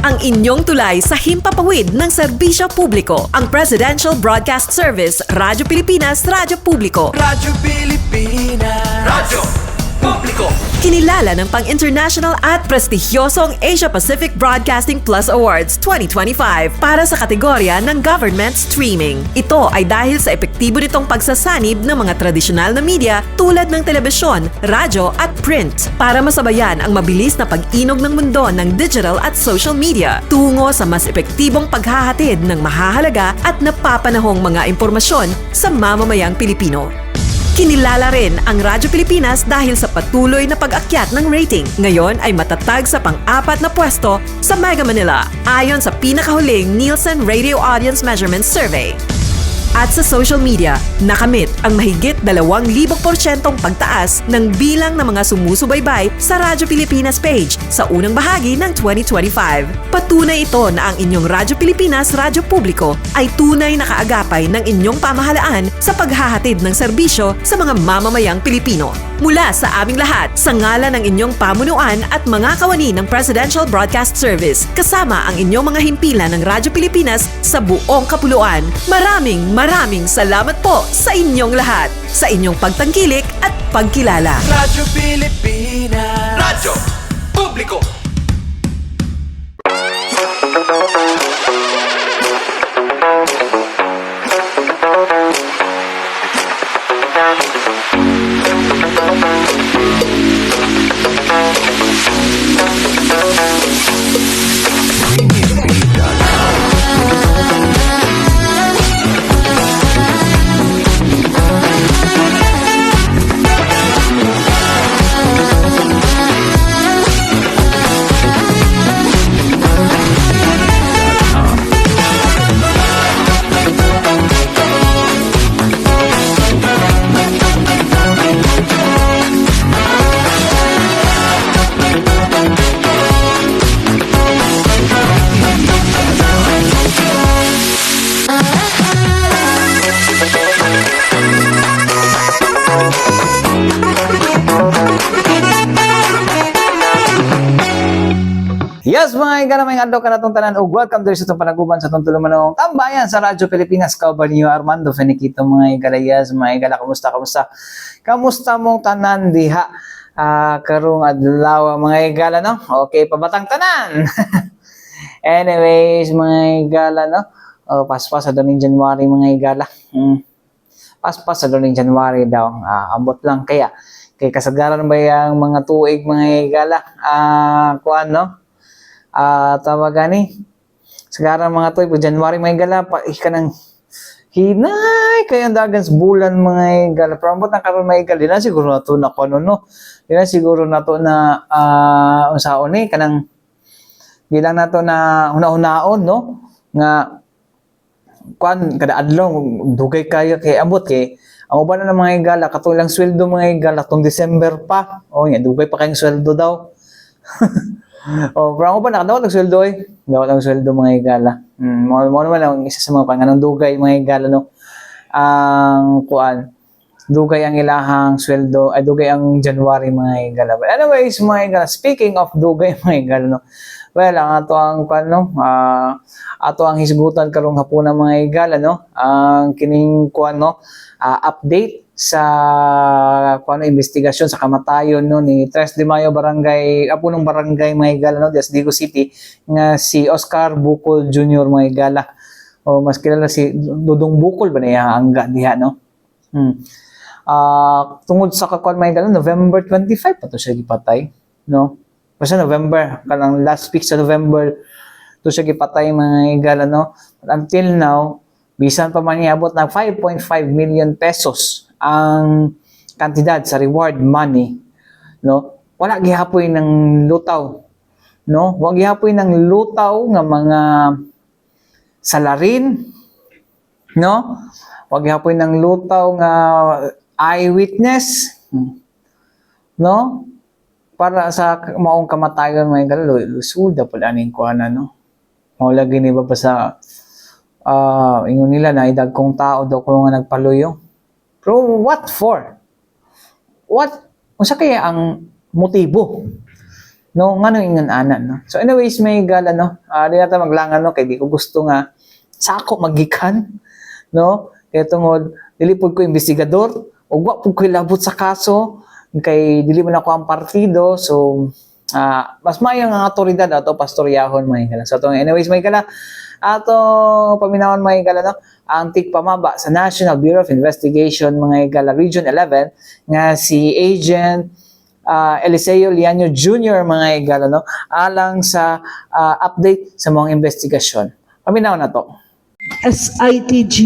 ang inyong tulay sa himpapawid ng serbisyo publiko. Ang Presidential Broadcast Service, Radyo Pilipinas, Radyo Publiko. Radyo Pilipinas. Radyo Publiko. Kinilala ng pang-international at prestigyosong Asia Pacific Broadcasting Plus Awards 2025 para sa kategorya ng Government Streaming. Ito ay dahil sa epektibo nitong pagsasanib ng mga tradisyonal na media tulad ng telebisyon, radyo at print para masabayan ang mabilis na pag-inog ng mundo ng digital at social media tungo sa mas epektibong paghahatid ng mahahalaga at napapanahong mga impormasyon sa mamamayang Pilipino. Kinilala rin ang Radyo Pilipinas dahil sa patuloy na pag-akyat ng rating. Ngayon ay matatag sa pang-4 na pwesto sa Mega Manila ayon sa pinakahuling Nielsen Radio Audience Measurement Survey. At sa social media, nakamit ang mahigit 2,000% pagtaas ng bilang ng mga sumusubaybay sa Radyo Pilipinas page sa unang bahagi ng 2025. Patunay ito na ang inyong Radyo Pilipinas, Radyo Publiko ay tunay na kaagapay ng inyong pamahalaan sa paghahatid ng serbisyo sa mga mamamayang Pilipino. Mula sa aming lahat, sa ngalan ng inyong pamunuan at mga kawani ng Presidential Broadcast Service, kasama ang inyong mga himpilan ng Radyo Pilipinas sa buong kapuluan, maraming salamat po sa inyong lahat, sa inyong pagtangkilik at pagkilala. Radyo Pilipinas. Radyo Publiko. Yes, mga igala, may adlaw ka na itong tanan o welcome to sa itong panaguban sa itong tulumanong tambayan sa Radyo Pilipinas. Kauban niyo Armando Feniquito, mga igala. Yes, mga igala, kamusta mong tanan diha karong adlaw, mga igala, no? Okay, pabatang tanan. Anyways, mga igala, no? Paspas sa doon January, mga igala. Paspas sa doon January daw. Ambot lang kaya. Kay kasagaran ba yung mga tuig, mga igala? Kuan, no? Tawag gani sagaran mga toy po January may gala pa ka nang hinay kaya dagan sa bulan mga gala promote na karon may gala di na siguro nato na kuno no di na siguro nato na unsaon ni kanang bilang nato na una-unaon no nga kwan kada adlaw dugay kayo kay ambot kay ang uban na ng mga gala katulang sweldo mga gala tong December pa nga dugay pa kayong sweldo daw. Parang ko pa nakadawat ang sweldo dawat ang sweldo mga igala. Mo naman ang isa sa mga panganang dugay mga igala no. Ang kuan dugay ang ilahang sweldo ay dugay ang January mga igala. But anyways mga igala, speaking of dugay mga igala no. Well, ang ato ang kuan no, ato ang hisgutan karong hapon mga igala no. Ang kining kuan no, update sa kuano investigasyon sa kamatayon no ni 3 de Mayo barangay apunong barangay mga igala no Dasdigo City nga si Oscar Bukol Jr. mga igala o mas kilala si Dudong Bukol ba niya angga diha no. Tungod sa kakuan mga igala November 25 pa to siya gipatay no. Basta November kanang last week sa November to siya gipatay mga igala no. Until now bisan pa man niabot ng 5.5 million pesos ang kantidad sa reward money no wala gihapoy ng lutaw no wag gihapoy ng lutaw nga mga salarin no wag gihapoy ng lutaw nga eyewitness no para sa maong kamatayon mga galo lusuda pud aning kuana no mao lagi ni ba pa sa ingon nila na idagkong tao daw kung nga nagpaluyong. Pero what for? Unsa kaya ang motibo? no ngano ingon ana no. So anyways may gala no, di nata maglangan no kay di ko gusto nga sako magikan no, kay tungod dili pud ko investigador ug wa pud ko labot sa kaso kay dili man ako ang partido. So mas maayong ang awtoridad ato pastoryahon may gala. So anyways may gala ato paminawon may gala no, ang tigpamaba sa National Bureau of Investigation mga gala Region 11 nga si Agent Eliseo Liaño Jr. mga igala no, alang sa update sa mga investigasyon. Paminaw na to. SITG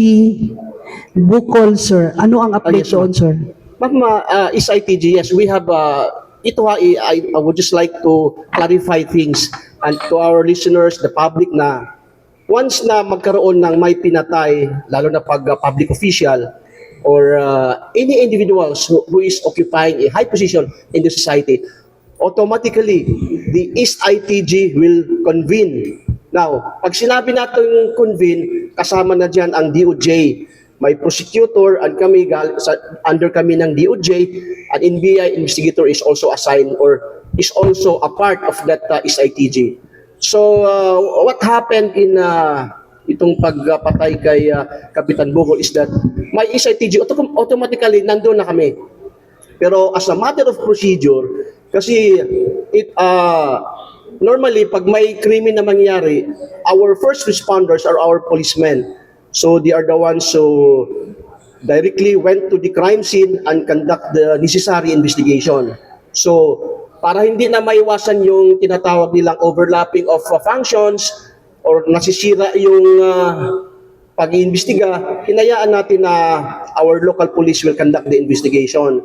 Bukol, sir. Ano ang update Yes, ma'am. doon, sir? Ma'am, SITG, yes, we have, ito I would just like to clarify things and to our listeners, the public na once na magkaroon ng may pinatay, lalo na pag public official or any individuals who is occupying a high position in the society, automatically, the SITG will convene. Now, pag sinabi natin convene, kasama na dyan ang DOJ. May prosecutor and kami, under kami ng DOJ, an NBI investigator is also assigned or is also a part of that SITG. So, what happened in itong pagpatay kay Kapitan Bukol is that may SITG, automatically nandun na kami. Pero as a matter of procedure, kasi normally pag may krimen na mangyari, our first responders are our policemen. So they are the ones who directly went to the crime scene and conduct the necessary investigation. So para hindi na maiwasan yung tinatawag nilang overlapping of functions or nasisira yung pag-iimbestiga, hinayaan natin na our local police will conduct the investigation.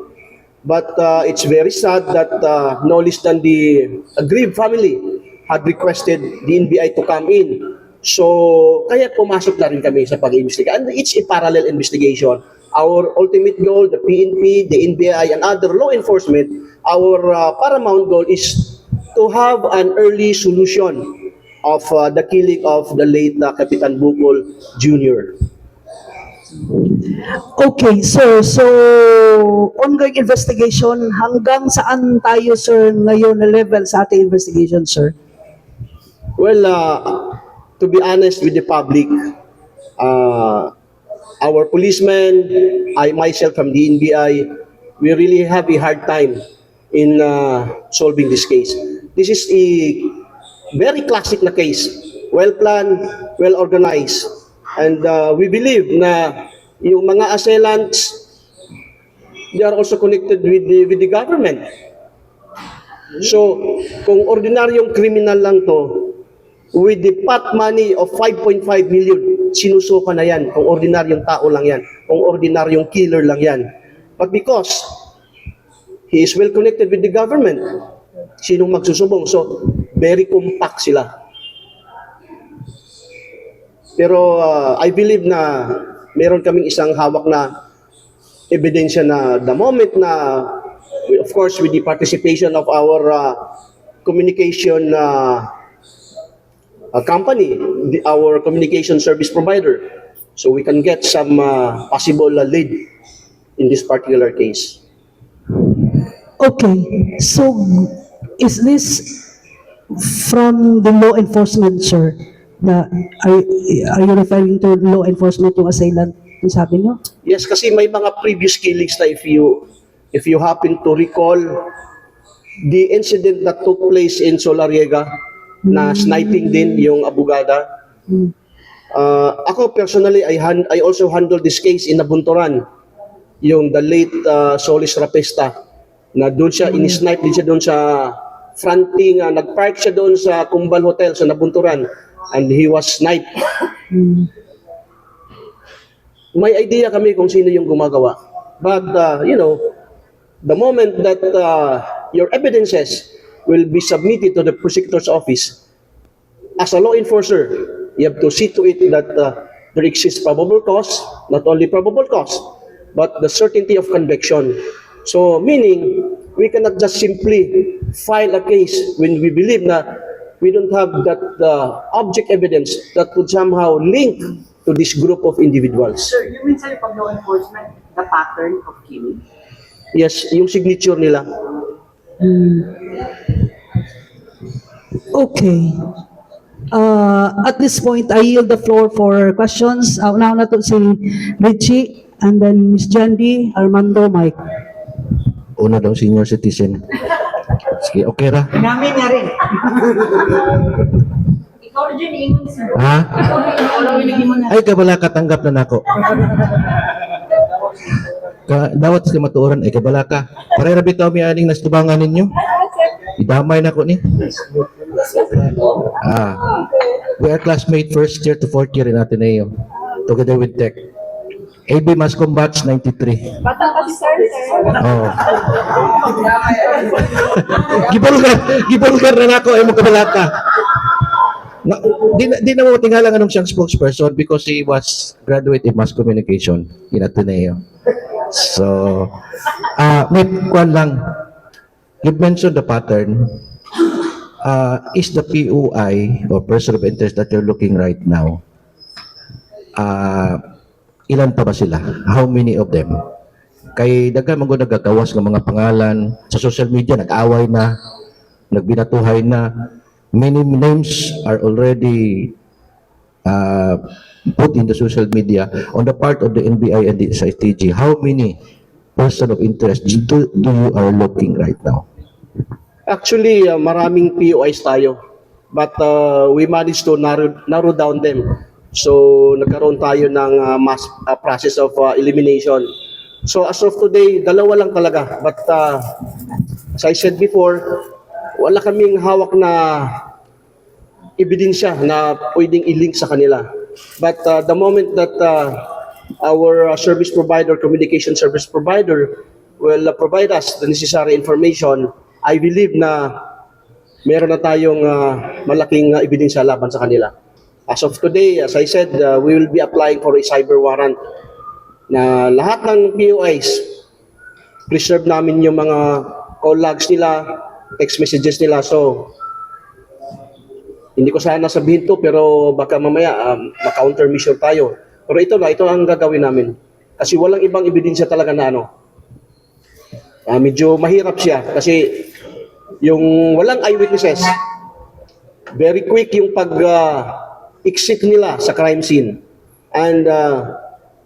But it's very sad that no less than the aggrieved family had requested the NBI to come in. So, kaya pumasok na rin kami sa pag-iimbestiga. And it's a parallel investigation. Our ultimate goal, the PNP, the NBI, and other law enforcement, our paramount goal is to have an early solution of the killing of the late Kapitan Bukol Jr. Okay, sir. So, ongoing investigation, hanggang saan tayo, sir, ngayon na level sa ating investigation, sir? Well, to be honest with the public, our policemen, I myself from the NBI, we really have a hard time in solving this case. This is a very classic na case, well planned, well organized, and we believe na yung mga assailants, they are also connected with the government. So, kung ordinaryong criminal lang to, with the pot money of 5.5 million, sinusuka na yan. Kung ordinaryong tao lang yan. Kung ordinaryong killer lang yan. But because he is well connected with the government, sinong magsusubong? So, very compact sila. Pero I believe na meron kaming isang hawak na ebidensya na the moment na, of course, with the participation of our communication company, our communication service provider, so we can get some possible lead in this particular case. Okay, so is this from the law enforcement, sir? Na, are you referring to law enforcement yung assailant yung sabi nyo? Yes, kasi may mga previous killings na if you happen to recall the incident that took place in Solariega na sniping din yung abogada. Ako personally, I also handled this case in Nabunturan, yung the late Solis Rapesta, na doon siya, in-snipe din siya doon sa fronting, nag-park siya doon sa Kumbal Hotel sa Nabunturan, and he was sniped. May idea kami kung sino yung gumagawa. But, the moment that your evidences will be submitted to the prosecutor's office, as a law enforcer, you have to see to it that there exists probable cause, not only probable cause, but the certainty of conviction. So, meaning, we cannot just simply file a case when we believe na we don't have that object evidence that would somehow link to this group of individuals. Sir, you mean sa pag law enforcement, the pattern of killing? Yes, yung signature nila. Okay. At this point, I yield the floor for questions. Now na to si Richie, and then Miss Jandy, Armando, Mike. Una daw, senior citizen. Sige, okay ra. Namin na rin. Ikaw rin yun, ingon sa Ha? Ay, kabala katanggap na nako. Dawat sa matuoran, ay kabala ka. Pareha bitaw mi aning nastubangan ninyo. Idamay na ko ni. We are classmate first year to fourth year in Ateneo. Together with Tech. AB Mass Combats 93. Bata pa si Sir. Oh. Gibulgar na nako ay mo kabalaka. Di na mo tingala anong siyang spokesperson because he was graduate in mass communication in Ateneo. So, may kwan lang. You mentioned the pattern. Is the PUI or person of interest that you're looking right now, ilan pa ba sila? How many of them? Kay daghan man gud nagagawas ng mga pangalan sa social media, nag-away na, nagbinatuhay na. Many names are already put in the social media on the part of the NBI and the SITG. How many person of interest do you are looking right now? Actually, maraming POIs tayo. But we managed to narrow down them. So, nagkaroon tayo ng mass process of elimination. So, as of today, dalawa lang talaga. But as I said before, wala kaming hawak na ebidensya na pwedeng i-link sa kanila. But the moment that our service provider, communication service provider, will provide us the necessary information, I believe na meron na tayong malaking ebidensya laban sa kanila. As of today, as I said, we will be applying for a cyber warrant na lahat ng POIs, preserve namin yung mga call logs nila, text messages nila. So, hindi ko sana sabihin to, pero baka mamaya ma-counter mission tayo. Pero ito ang gagawin namin. Kasi walang ibang ebidensya talaga na medyo mahirap siya. Kasi yung walang eyewitnesses, very quick yung exit nila sa crime scene. And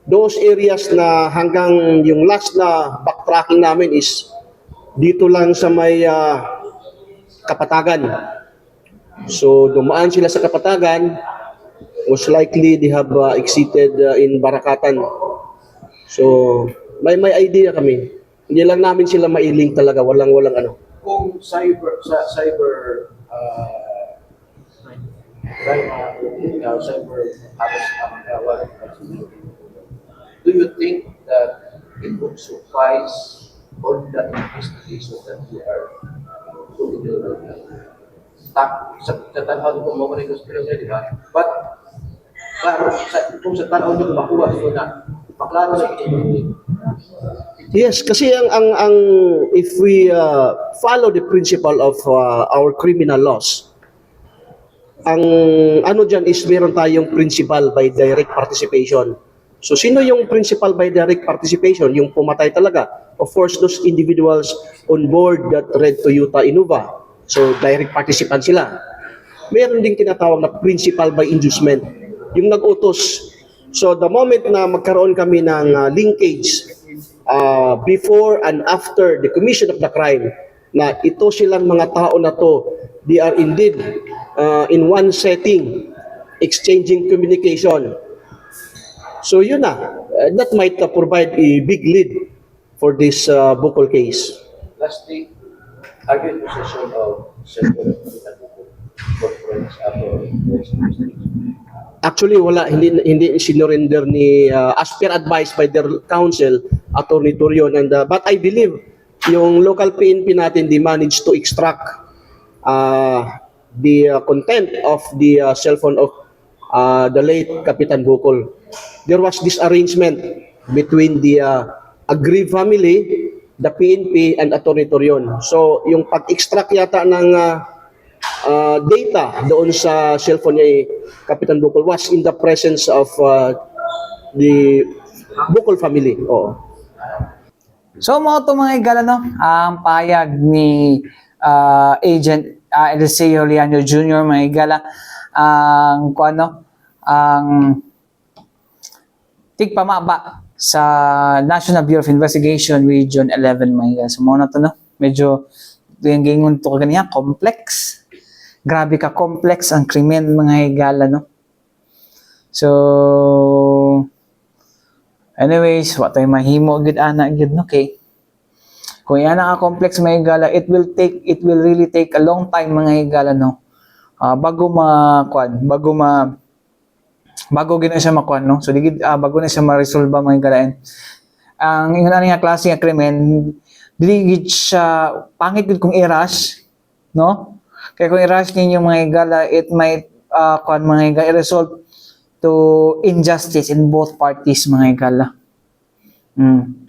those areas na hanggang yung last na backtracking namin is dito lang sa may Kapatagan. So dumaan sila sa Kapatagan, most likely they have exited in Barakatan. So may idea kami. Hindi lang namin sila mailink talaga, walang Kung cyber do you think that it would suffice on the investigation that you are doing right now? Sa tanaw ko mo rin gusto nila, di ba? But klaro kung sa tanaw nyo makuha so na maklaro sa pinili. Yes, kasi ang if we follow the principle of our criminal laws, ang dyan is meron tayong principal by direct participation. So sino yung principal by direct participation? Yung pumatay talaga. Of course, those individuals on board that Red Toyota Innova. So direct participant sila. Meron ding tinatawag na principal by inducement. Yung nag-utos. So the moment na magkaroon kami ng linkage before and after the commission of the crime, na ito silang mga tao na to, they are indeed in one setting, exchanging communication. So yun that might provide a big lead for this Bukol case. Lastly, are you in possession of cellphone for friends after Actually, wala, hindi sinurrender ni, as per advised by their counsel, Attorney Turion. And, but I believe, yung local PNP natin, they managed to extract the content of the cellphone of the late Kapitan Bukol. There was this arrangement between the aggrieved family, the PNP, and Attorney Turion. So, yung pag-extract yata ng data doon sa cellphone ni Kapitan Bukol was in the presence of the Bukol family. Oo. So mga ito mga igala, no? Ang payag ni Agent Eliseo Liano Jr. mga higala, ang tigpamaba sa National Bureau of Investigation Region 11 mga higala. So muna to no, medyo yung gingon to kaniya complex. Grabe ka complex ang krimen mga higala no. So anyways, what tayo mahimo gid ana gid no kay kung yan ang complex mga higala, it will really take a long time mga higala no. Bago gina siya makuan no. So digid bago na siya ma-resolve mga higala. Ang ingon ani nga klase nga krimen dili gid siya pangit gid kung i-rush no. Kaya kung i-rush ninyo mga higala, it might mga higala result to injustice in both parties mga higala.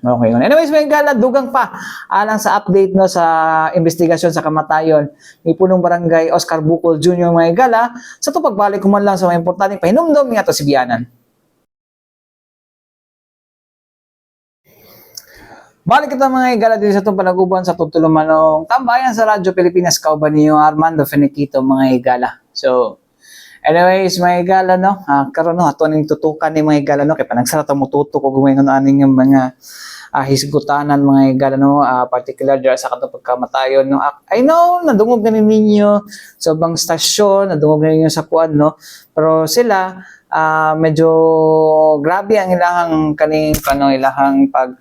Okay. Anyways, mga higala, dugang pa alang sa update no sa investigasyon sa kamatayon ni punong barangay Oscar Bucol Jr. mga higala sa to pagbalik ko man lang sa mga importanteng pahinumdom nga to si Bianan. Balik kita mga higala din sa itong panaguban sa tutulumanong tambayan sa Radyo Pilipinas, kauban niyo Armando Finiquito mga higala. So, anyways mga higala no, karon no ato ning tutukan ni mga higala no kay panagsara ta mo tutok og gumayon aning mga hisgutanan mga higala no, particular dira sa katong pagkamatayon no. I know nadungog ganin ninyo sa bang stasyon, nadungog ganin ninyo sa kuan no, pero sila medyo grabe ang ilahang kaning ilahang pag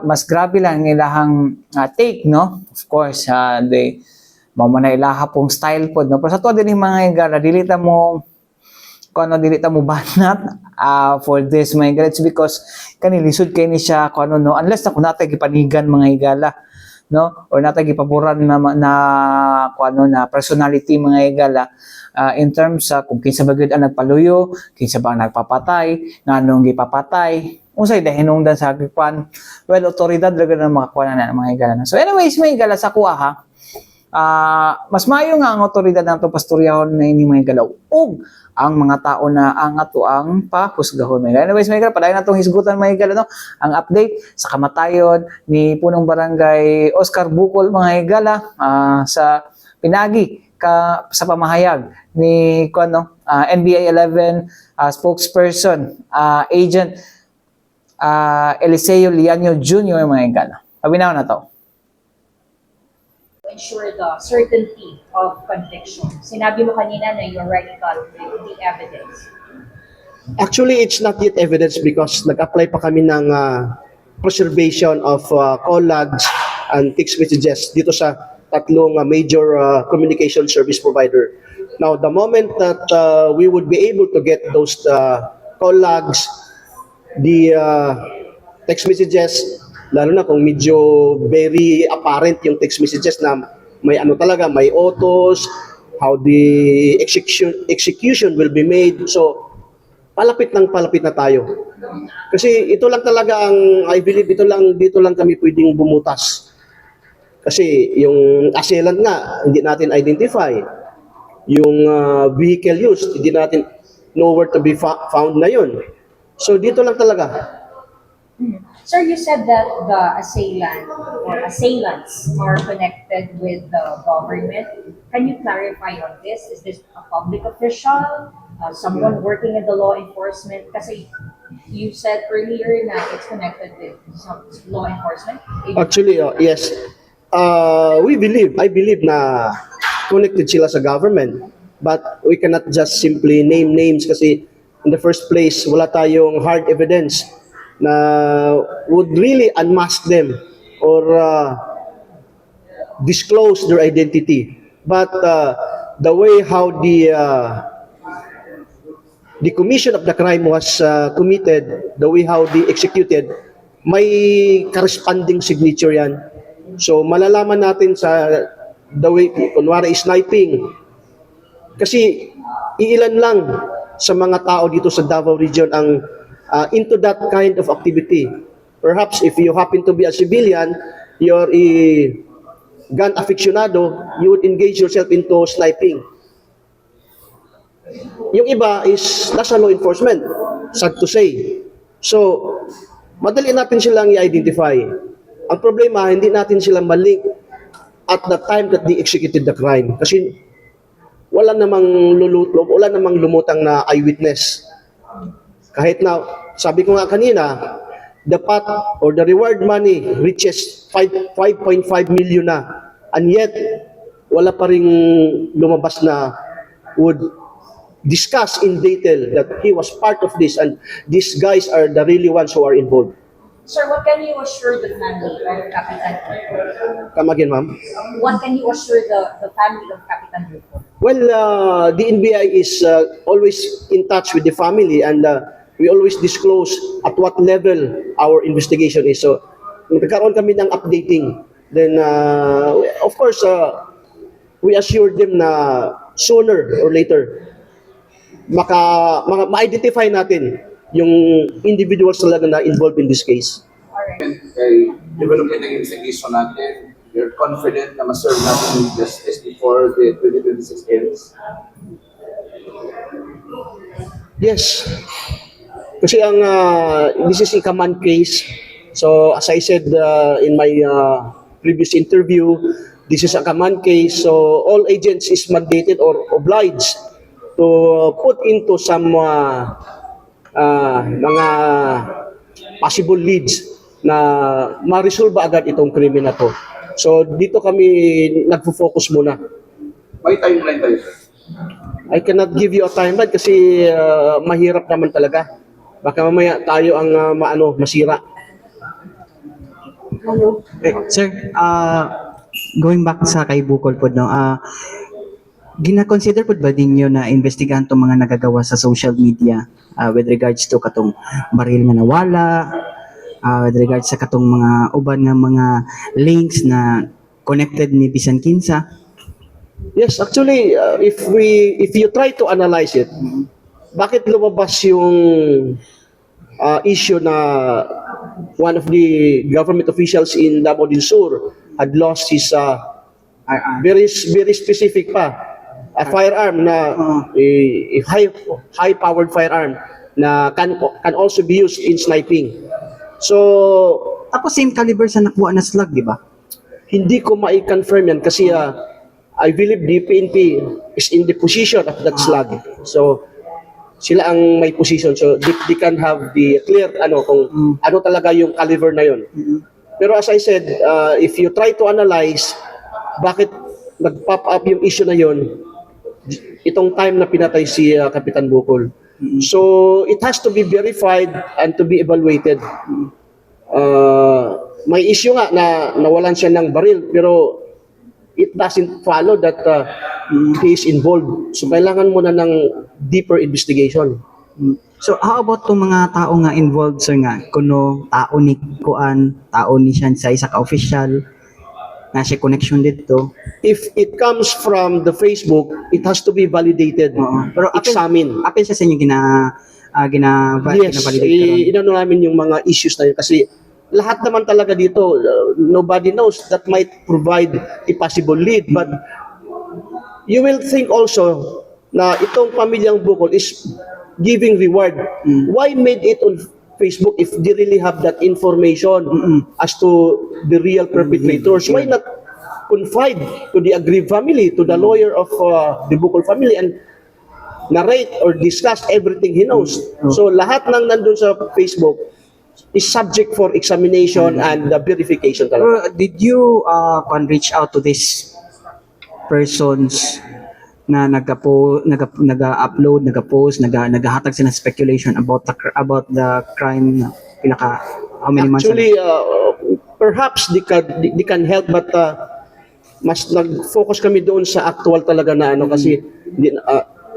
mas grabe lang ilahang take no. Of course they na ilaha pong style pod no, pero sa tuwa din mga higala dili ta mo banat for this mga higala. It's because kanilisod kay ni siya no, unless na kung natay gipanigan mga higala no, or natay gipaboran na personality mga higala. In terms sa kung kinsa ba gyud ang nagpaluyo, kinsa ba ang nagpapatay, nganong gipapatay, unsay dahinungdan sa gipan, well otoridad ra gyud ang makakuha na mga higala. So anyways mga higala sa kuha mas maayo nga ang otoridad nato pastoryahon na ini mga higala ug ang mga tao na ang ato ang pahusgahon mga higala. Anyways mga higala, padayon natong hisgutan mga higala no, ang update sa kamatayon ni punong barangay Oscar Bucol mga higala sa pinagi sa pamahayag ni NBI 11 spokesperson Agent Eliseo Liano Jr. mga higala. Pabinaw na to. Ensure the certainty of conviction. Sinabi mo kanina na you already got the evidence. Actually, it's not yet evidence because nag-apply pa kami ng preservation of call logs and text messages dito sa tatlong major communication service provider. Now, the moment that we would be able to get those call logs, the text messages, lalo na kung medyo very apparent yung text messages na may talaga, may autos, how the execution will be made. So, palapit na tayo. Kasi ito lang talaga ang, I believe, dito lang kami pwedeng bumutas. Kasi yung assailant nga, hindi natin identify. Yung vehicle used, hindi natin nowhere to be found na yun. So dito lang talaga. Sir, you said that the assailant or assailants are connected with the government. Can you clarify on this? Is this a public official? Someone working in the law enforcement? Kasi you said earlier na it's connected with some law enforcement. Actually, yes. I believe na connected sila sa government. But we cannot just simply name names kasi in the first place, wala tayong hard evidence na would really unmask them or disclose their identity. But the way how the commission of the crime was committed, the way how they executed, may corresponding signature yan. So malalaman natin sa the way, kunwari sniping, kasi iilan lang sa mga tao dito sa Davao region ang into that kind of activity. Perhaps if you happen to be a civilian, you're a gun aficionado, you would engage yourself into sniping. Yung iba is nasa law enforcement, sad to say. So, madali natin silang i-identify. Ang problema, hindi natin sila malink at the time that they executed the crime. Kasi wala namang lumutang na eyewitness. Kahit na, sabi ko nga kanina, the pot or the reward money reaches 5.5 million na, and yet wala pa ring lumabas na would discuss in detail that he was part of this and these guys are the really ones who are involved. Sir, what can you assure the family of Kapitan Rico? Come again, ma'am? What can you assure the family of Kapitan Rico? Well, the NBI is always in touch with the family, and we always disclose at what level our investigation is. So, nagkaroon kami ng updating. Then, of course, we assure them na sooner or later, ma-identify natin yung individuals talaga na involved in this case. Kay development ng investigation natin, you're confident na ma-serve natin yung justice before the 2026 ends? Yes. Kasi this is a command case. So as I said in my previous interview, this is a command case. So all agents is mandated or obliged to put into some mga possible leads na ma-resolve agad itong krimen na to. So dito kami nagfo-focus muna. May timeline tayo, sir. I cannot give you a timeline kasi mahirap naman talaga. Baka mamaya tayo ang masira. Sir, going back sa kay Bukol po, no, gina-consider po ba ninyo na investigahan itong mga nagagawa sa social media with regards to katong baril nga nawala, with regards sa katong mga uban nga mga links na connected ni Bisan Kinsa? Yes, actually, if you try to analyze it, bakit lumabas yung issue na one of the government officials in Davao del Sur had lost his very specific pa a firearm na a high powered firearm na can also be used in sniping. So Tapos same caliber sa nakuha na slug, di ba? hindi ko mai-confirm yan kasi I believe the PNP is in the position of that slug. So sila ang may position, so they can have the clear kung ano talaga yung caliber na yun. Pero as I said, if you try to analyze bakit nag-pop up yung issue na yun itong time na pinatay si Kapitan Bukol. So it has to be verified and to be evaluated. May issue nga na nawalan siya ng baril, pero it doesn't follow that he is involved. So kailangan muna ng deeper investigation. So how about tong mga tao nga involved, sir, nga kuno tao ni kuan, tao ni siya sa isa ka official na siya connection dito? If it comes from the Facebook, it has to be validated, Pero examine. apil siya sa inyo Yes, gina-validate inano namin yung mga issues na yun kasi lahat naman talaga dito, nobody knows that might provide a possible lead, but you will think also na itong pamilyang Bukol is giving reward. Why made it on Facebook if they really have that information as to the real perpetrators? Why not confide to the aggrieved family, to the lawyer of the Bukol family, and narrate or discuss everything he knows? So lahat ng nandun sa Facebook is subject for examination and verification talaga. Did you reach out to these persons na nag-upload, nag-post, naghahatag sila ng speculation about the crime na pinaka how many months ago? Actually, perhaps they can help, but mas nag-focus kami doon sa actual talaga na kasi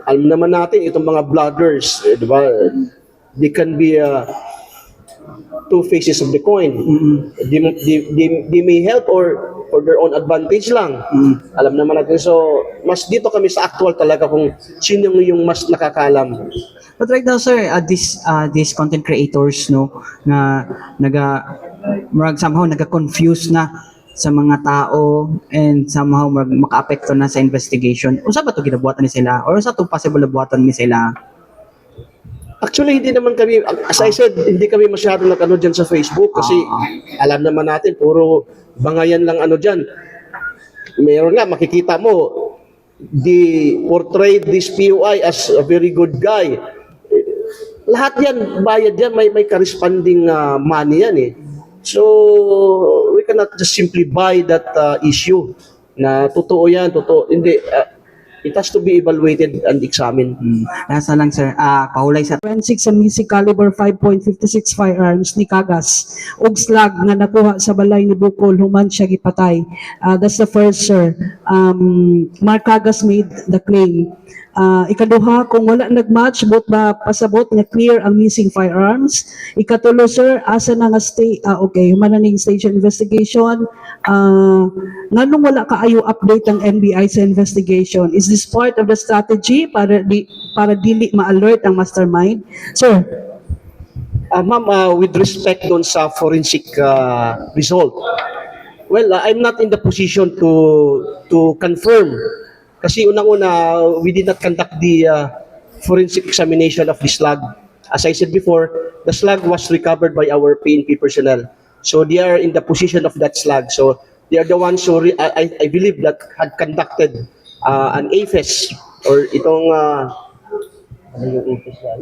alam naman natin itong mga bloggers, di ba? They can be two faces of the coin. They may help or for their own advantage lang. Alam naman natin. So, mas dito kami sa actual talaga kung sino yung mas nakakalam. But right now, sir, these content creators, no, na somehow naga-confuse na sa mga tao and somehow maka-apekto na sa investigation. Unsa ba ito ginabuhatan ni sila? Or unsa ito possible na buhatan ni sila? Actually, hindi naman kami, as I said, hindi kami masyado nag-ano dyan sa Facebook kasi alam naman natin, puro bangayan lang ano dyan. meron nga, makikita mo, they portrayed this POI as a very good guy. Lahat yan, bayad yan, may corresponding money yan eh. So, we cannot just simply buy that issue na totoo yan, totoo. Hindi, it has to be evaluated and examined. Nasa lang sir, pahulay sa Forensic sa missing caliber 5.56 firearms ni Kagas ug slag nga nakuha sa balay ni Bukol human siya gipatay. That's the first, sir. Mark Kagas made the claim. Ikaduha, kung wala nagmatch, bot ba pasabot nga clear ang missing firearms? Ikatulo, sir, asa na nga okay, human na ning station investigation. Nganong wala kaayo update ang NBI sa investigation? Is this part of the strategy para dili ma-alert ang mastermind? Sir, Ma'am, with respect doon sa forensic result, well, I'm not in the position to confirm. Kasi unang-una, we did not conduct the forensic examination of the slug. As I said before, the slug was recovered by our PNP personnel. So they are in the position of that slug. So they are the ones who, I believe, that had conducted an AFES or itong, ano yung AFES yan?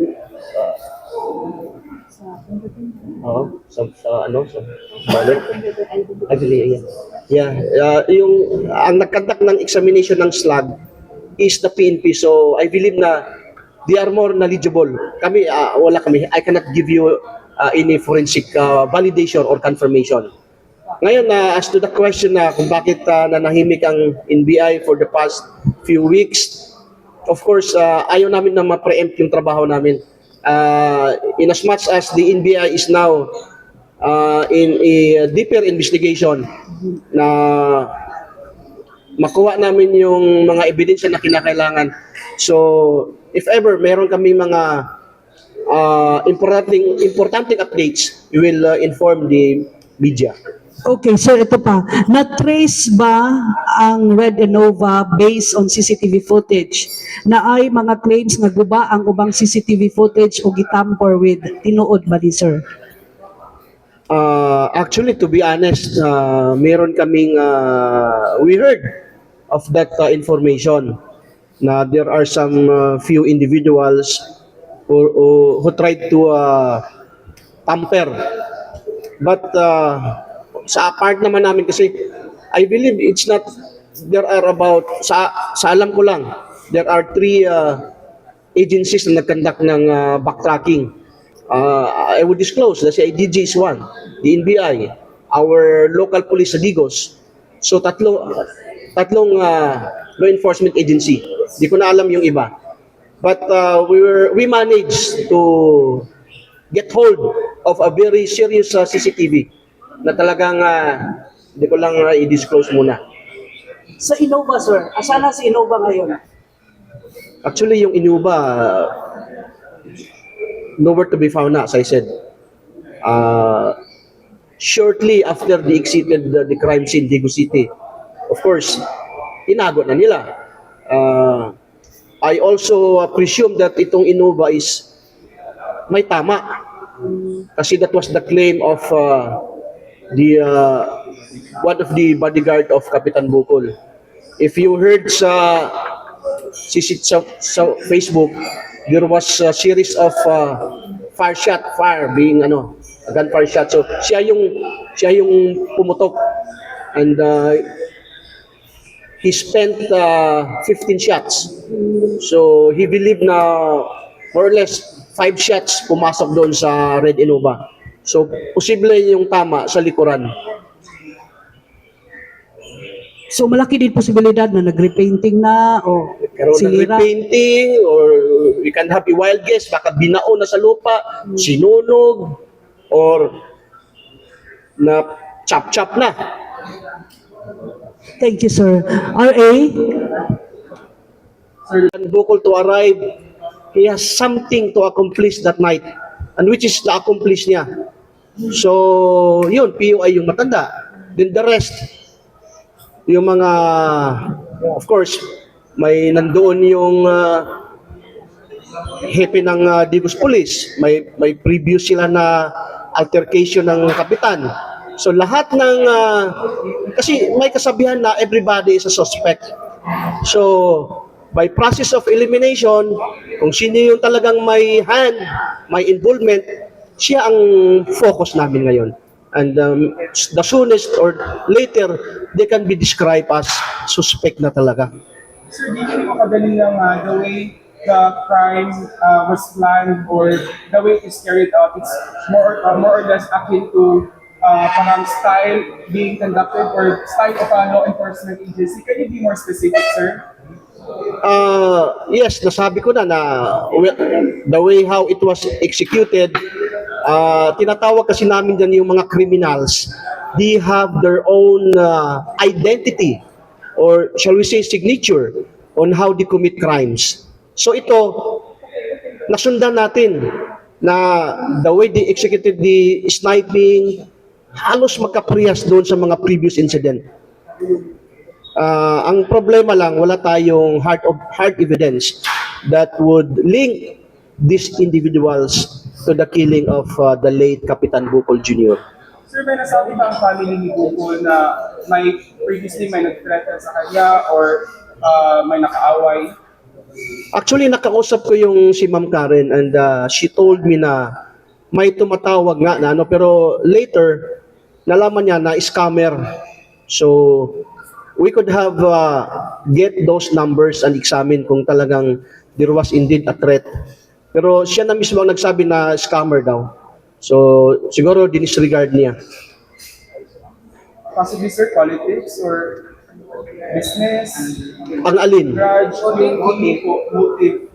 Sa balik. Actually, yeah. Yung ang nagkandak ng examination ng slug is the PNP. So I believe na they are more knowledgeable. Kami wala kami. I cannot give you any forensic validation or confirmation. Ngayon as to the question na kung bakit nanahimik ang NBI for the past few weeks, of course ayaw namin na ma-preempt yung trabaho namin. In as much as the NBI is now in a deeper investigation na makuha namin yung mga ebidensya na kinakailangan. So, if ever meron kami mga importanteng updates, we will inform the media. okay, sir, ito pa. Na-trace ba ang Red Innova based on CCTV footage na ay mga claims nga guba ang ubang CCTV footage o gitamper with? Tinuod ba ni sir? Actually, to be honest, meron kaming, we heard of that information na there are some few individuals who tried to tamper. But sa part naman namin kasi, I believe it's not, there are about, sa alam ko lang, there are 3 agencies na nag-conduct ng backtracking. I would disclose, the CIDG is one, the NBI, our local police sa Digos. So tatlong law enforcement agency. Di ko na alam yung iba. But we managed to get hold of a very serious CCTV na talagang di ko lang i-disclose muna. Sa Innova, sir. Asa na si Innova ngayon? Actually, yung Innova, nowhere to be found na, as I said. Shortly after they exited the crime scene, Digo City, of course, tinago na nila. I also presume that itong Innova is may tama. Kasi that was the claim of one of the bodyguard of Kapitan Bukol. If you heard sa Facebook, there was a series of fire being gunfire shot. So siya yung pumutok, and he spent 15 shots. So he believed na more or less 5 shots pumasok doon sa Red Innova. So posible yung tama sa likuran. So malaki din posibilidad na nag-repainting na o Karoon ng sinira. repainting, or we can have a wild guess, baka binao na sa lupa, sinunog, or na chop-chop na. Thank you, sir. RA? Sir Bukol to arrive, he has something to accomplish that night, and which is na-accomplish niya. So, yun, POI yung matanda. Then the rest, yung mga, of course, may nandoon yung hepe ng Digos Police. May previous sila na altercation ng kapitan. So lahat ng kasi may kasabihan na everybody is a suspect. So by process of elimination, kung sino yung talagang may hand, may involvement, siya ang focus namin ngayon. And the soonest or later, they can be described as suspect na talaga. Sir, di ko makadali lang the way the crime was planned or the way it's carried out. It's more or less akin to parang style being conducted or style of a law enforcement agency. Can you be more specific, sir? Yes, nasabi ko na the way how it was executed, tinatawag kasi namin dyan yung mga criminals. They have their own identity or shall we say signature on how they commit crimes. So ito, nasundan natin na the way they executed the sniping, halos magkaparehas doon sa mga previous incident. Ang problema lang, wala tayong hard evidence that would link these individuals to the killing of the late Kapitan Bukol Jr. Sir, may nasabi ba ang family ni Bukol na previously may nag-threaten sa kanya or may nakaaway? Actually, nakausap ko yung si Ma'am Karen and she told me na may tumatawag nga na pero later, nalaman niya na scammer. So, we could have get those numbers and examine kung talagang there was indeed a threat. Pero siya na mismo ang nagsabi na scammer daw. So, siguro dinisregard niya. Possibly, sir, politics or business? Ang alin? Grudge, motive?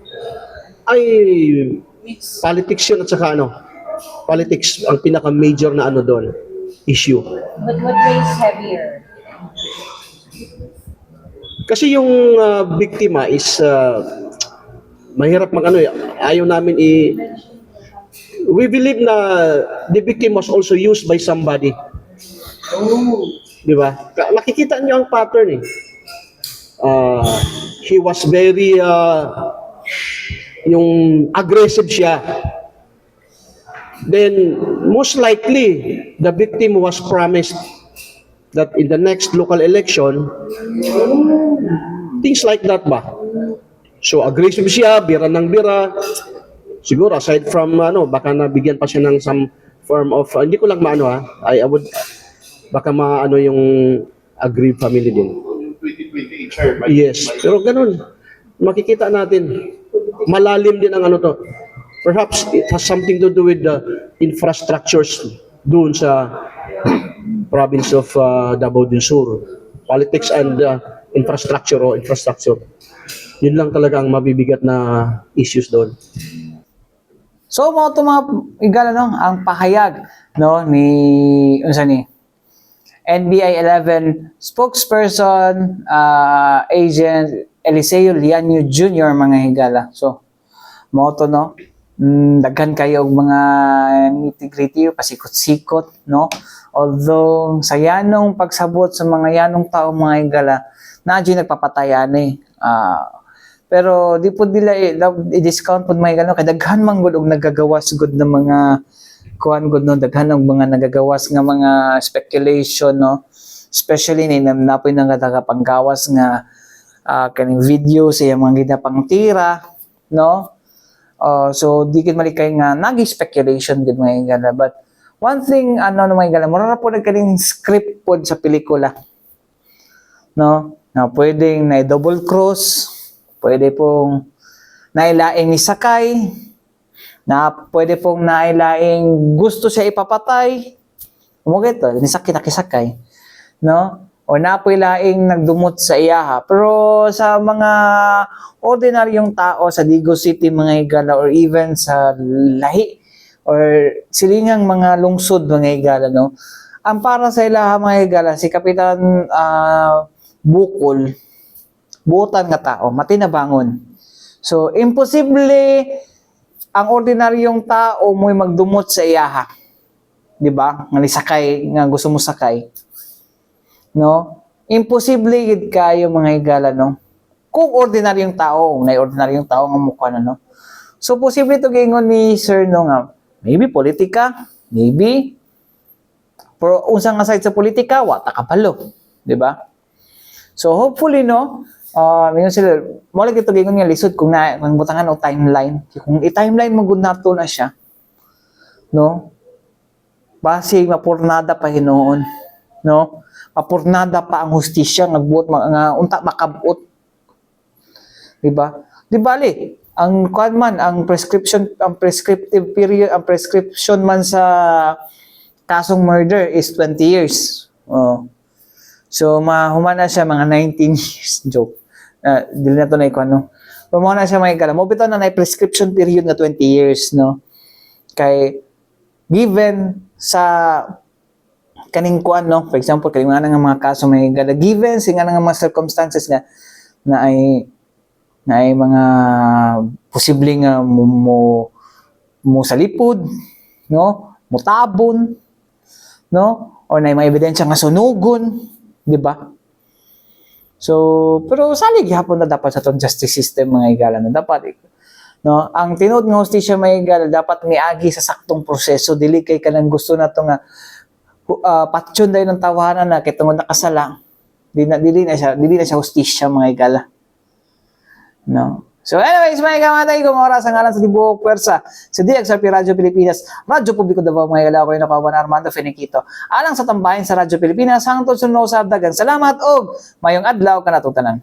Ay, politics yun at saka politics ang pinaka-major na doon, issue. But what weighs heavier? Kasi yung biktima is mahirap ayaw namin we believe na the victim was also used by somebody. Di ba? Nakikita niyo ang pattern he was very yung aggressive siya. Then most likely the victim was promised that in the next local election, things like that ba? So aggressive siya, bira ng bira. Siguro aside from baka nabigyan pa siya ng some form of hindi ko lang I would baka yung aggrieved family din. 2028, sir. Yes, pero ganun. Makikita natin malalim din ang to. Perhaps it has something to do with the infrastructures doon sa province of Davao del Sur. Politics and infrastructure. Yun lang talaga ang mabibigat na issues doon. So mo to mga igala ang pahayag ni NBI 11 spokesperson agent Eliseo Lianyo Jr. mga higala. So mo to daghan kayo og mga nitty-gritty pasikot-sikot although sa yanong pagsabot sa mga yanong tao mga higala nadyo nagpapatayan pero di po nila i-discount po mga higala kay daghan man gud og nagagawas gud na mga daghan og mga nagagawas nga mga speculation especially napoy nang panggawas nga kaning video sa mga ginapang tira so di gid malikay nga nagi-speculation gid mga higala but one thing mga higala mura po nagkaning script pod sa pelikula na pwedeng na double cross, pwede pong nailaing isakay, na pwede pong nailaing gusto siya ipapatay. Umugit nisakit nakisakay. O napoy laing nagdumot sa iyaha. Pero sa mga ordinaryong tao sa Digo City mga higala or even sa lahi or silingang mga lungsod mga higala ang para sa ilaha mga higala si Kapitan Bukol buotan nga tao matinabangon. So imposible ang ordinaryong tao mo'y magdumot sa iyaha. Di ba? Nga sakay nga gusto mo sakay. Imposible gid kayo mga higala kung ordinaryong tao, na ordinaryong tao nga mukha So posible to gingon ni sir nga maybe politika, maybe Pero unsang nga side sa politika, wata kapalo, di ba? So hopefully no, mingon sila, mo lang ito gingon nga lisod kung butangan o timeline. Kung i-timeline mo gud nato na siya, no? Base mapurnada pa hinoon, no? Mapurnada pa ang hustisya nagbuot nga unta makabot. Di ba? Di bali, ang kuan man ang prescriptive period, ang prescription man sa kasong murder is 20 years. Oh. So mahuman na siya mga 19 years joke. Dili na to na iko ano. Mahuman na siya mga kala. Mo bitaw na prescription period na 20 years no. Kay given sa kaning kuan no, for example kay nga mga kaso may gala given singa nga mga circumstances nga na ay mga posibleng mo salipod no, mutabon no, or na may ebidensya nga sunugon, di ba? So, pero salig hapon na dapat sa tong justice system mga igala na dapat no, ang tinud nga hustisya mga igala dapat miagi sa saktong proseso dili kay kanang gusto nato nga patyon dayon ng tawanan na kay tungod nakasala. Dili na siya hustisya mga igala. No. So anyways, mga kamatay, kung oras ang alam sa Tibuok Pwersa, sa DXRP Radyo Pilipinas, Radyo Publiko Davao, mga igala ko yung nakawan Armando Feniquito. Alang sa tambahin sa Radyo Pilipinas, hangtod sa dagan. Salamat og mayong adlaw kanatutanan.